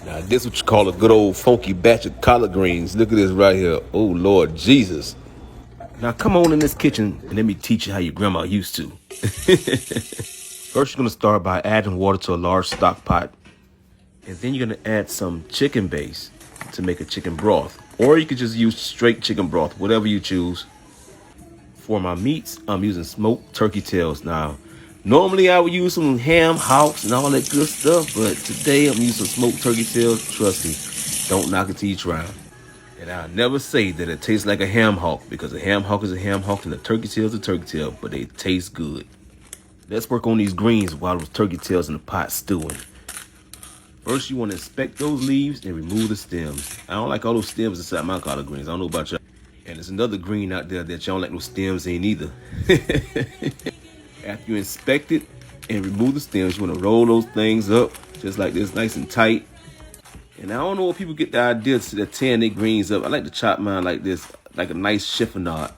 Now this what you call a good old funky batch of collard greens. Look at this right here. Oh Lord Jesus. Now come on in this kitchen and let me teach you how your grandma used to. First you're gonna start by adding water to a large stock pot. And then you're gonna add some chicken base to make a chicken broth. Or you could just use straight chicken broth, whatever you choose. For my meats, I'm using smoked turkey tails. Now, normally I would use some ham hocks and all that good stuff, but today I'm using smoked turkey tails. Trust me, don't knock it till you try 'em. And I'll never say that it tastes like a ham hock, because a ham hock is a ham hock and a turkey tail is a turkey tail, but they taste good. Let's work on these greens while those turkey tails in the pot stewing. First, you want to inspect those leaves and remove the stems. I don't like all those stems inside my collard greens. I don't know about y'all. And there's another green out there that y'all don't like no stems in either. After you inspect it and remove the stems, you want to roll those things up just like this, nice and tight. And I don't know where people get the idea to tearing their greens up. I like to chop mine like this, like a nice chiffonade.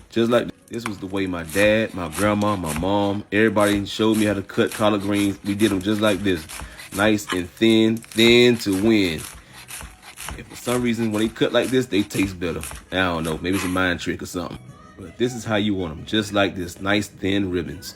Just like this was the way my dad, my grandma, my mom, everybody showed me how to cut collard greens. We did them just like this. Nice and thin, thin to win. If for some reason when they cut like this, they taste better. I don't know, maybe it's a mind trick or something. But this is how you want them, just like this, nice thin ribbons.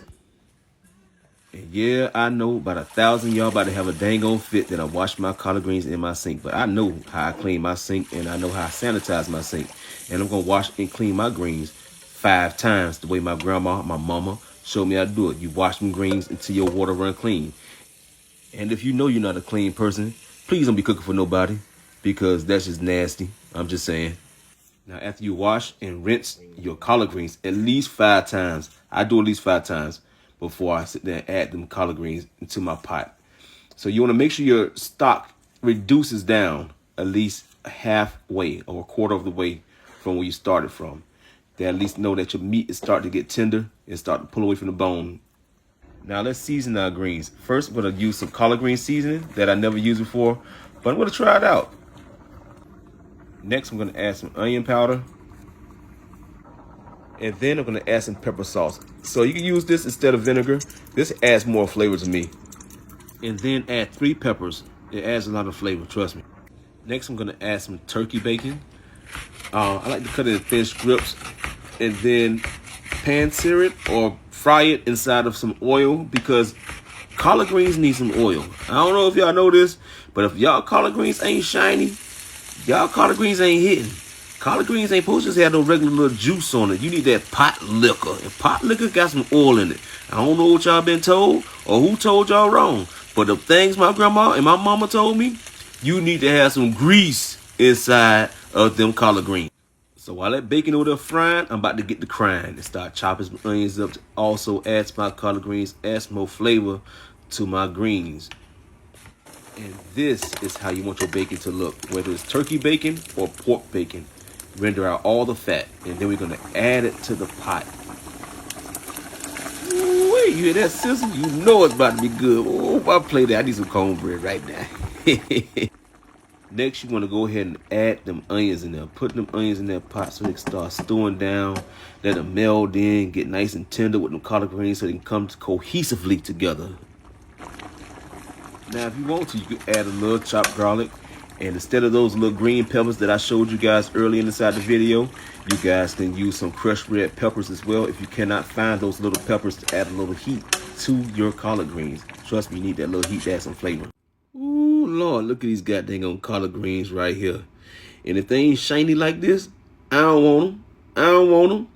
And yeah, I know about 1,000 y'all about to have a dang on fit that I wash my collard greens in my sink. But I know how I clean my sink and I know how I sanitize my sink. And I'm gonna wash and clean my greens 5 times the way my grandma, my mama showed me how to do it. You wash them greens until your water run clean. And if you know you're not a clean person, please don't be cooking for nobody, because that's just nasty. I'm just saying. Now, after you wash and rinse your collard greens at least 5 times, I do at least 5 times before I sit there and add them collard greens into my pot. So you want to make sure your stock reduces down at least halfway or a quarter of the way from where you started from. They at least know that your meat is starting to get tender and start to pull away from the bone. Now let's season our greens. First, I'm going to use some collard green seasoning that I never used before, but I'm going to try it out. Next, I'm going to add some onion powder. And then I'm going to add some pepper sauce. So you can use this instead of vinegar. This adds more flavor to me. And then add 3 peppers. It adds a lot of flavor, trust me. Next, I'm going to add some turkey bacon. I like to cut it in thin strips and then pan sear it or fry it inside of some oil, because collard greens need some oil. I don't know if y'all know this, but if y'all collard greens ain't shiny, y'all collard greens ain't hitting. Collard greens ain't supposed to just have no regular little juice on it. You need that pot liquor. And pot liquor got some oil in it. I don't know what y'all been told or who told y'all wrong, but the things my grandma and my mama told me, you need to have some grease inside of them collard greens. So while that bacon over there frying, I'm about to get to crying and start chopping some onions up to also add to my collard greens, add some more flavor to my greens. And this is how you want your bacon to look, whether it's turkey bacon or pork bacon. Render out all the fat, and then we're gonna add it to the pot. Wait, you hear that sizzle? You know it's about to be good. Oh, I play that. I need some cornbread right now. Next, you want to go ahead and add them onions in there. Put them onions in that pot so they can start stewing down. Let them meld in, get nice and tender with them collard greens so they can come cohesively together. Now, if you want to, you can add a little chopped garlic. And instead of those little green peppers that I showed you guys earlier inside the video, you guys can use some crushed red peppers as well if you cannot find those little peppers to add a little heat to your collard greens. Trust me, you need that little heat to add some flavor. Ooh, Lord, look at these goddamn collard greens right here. And if they ain't shiny like this, I don't want them. I don't want them.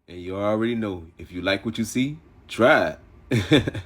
And you already know, if you like what you see, try it.